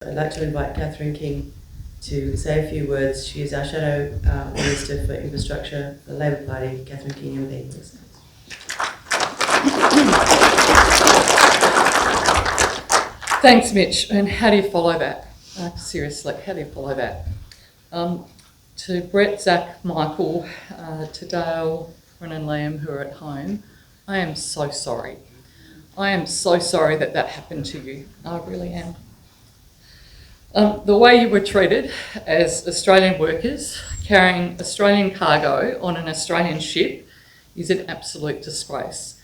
I'd like to invite Catherine King to say a few words. She is our Shadow Minister for Infrastructure for the Labor Party. Catherine King, you're being listened. Thanks, Mitch. And how do you follow that? Seriously, how do you follow that? To Brett, Zach, Michael, to Dale, Ron and Liam who are at home, I am so sorry. I am so sorry that that happened to you. I really am. The way you were treated as Australian workers carrying Australian cargo on an Australian ship is an absolute disgrace.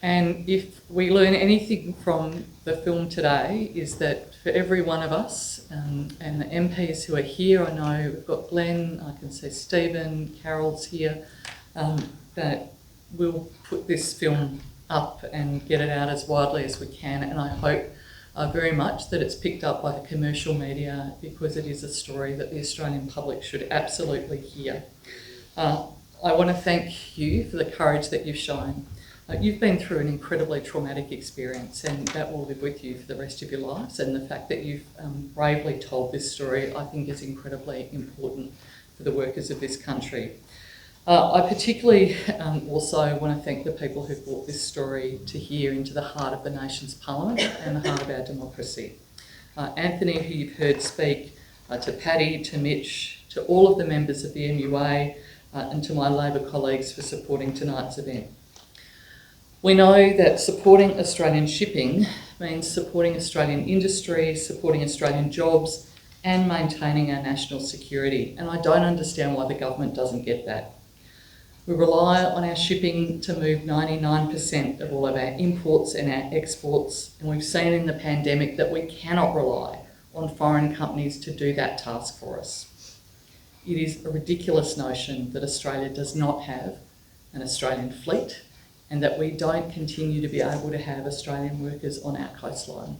And if we learn anything from the film today is that for every one of us and the MPs who are here, I know we've got Glenn, I can see Stephen, Carol's here, that we'll put this film up and get it out as widely as we can, and I hope very much that it's picked up by the commercial media because it is a story that the Australian public should absolutely hear. I want to thank you for the courage that you've shown. You've been through an incredibly traumatic experience and that will live with you for the rest of your lives, and the fact that you've bravely told this story I think is incredibly important for the workers of this country. I particularly also want to thank the people who brought this story to here into the heart of the nation's parliament and the heart of our democracy. Anthony, who you've heard speak, to Paddy, to Mitch, to all of the members of the MUA, and to my Labor colleagues for supporting tonight's event. We know that supporting Australian shipping means supporting Australian industry, supporting Australian jobs, and maintaining our national security, and I don't understand why the government doesn't get that. We rely on our shipping to move 99% of all of our imports and our exports, and we've seen in the pandemic that we cannot rely on foreign companies to do that task for us. It is a ridiculous notion that Australia does not have an Australian fleet and that we don't continue to be able to have Australian workers on our coastline.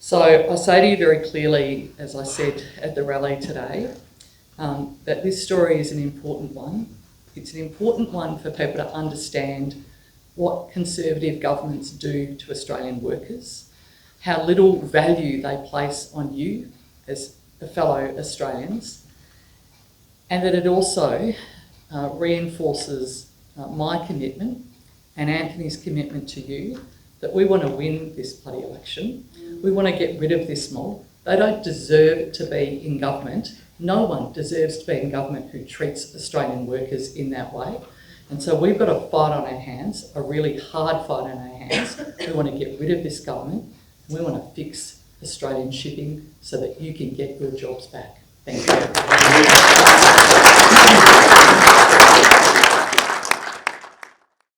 So I say to you very clearly, as I said at the rally today, that this story is an important one. It's an important one for people to understand what Conservative governments do to Australian workers, how little value they place on you as fellow Australians, and that it also reinforces my commitment and Anthony's commitment to you that we want to win this bloody election. We want to get rid of this mob. They don't deserve to be in government. No one deserves to be in government who treats Australian workers in that way. And so we've got a fight on our hands, a really hard fight on our hands. We want to get rid of this government. And we want to fix Australian shipping so that you can get your jobs back. Thank you.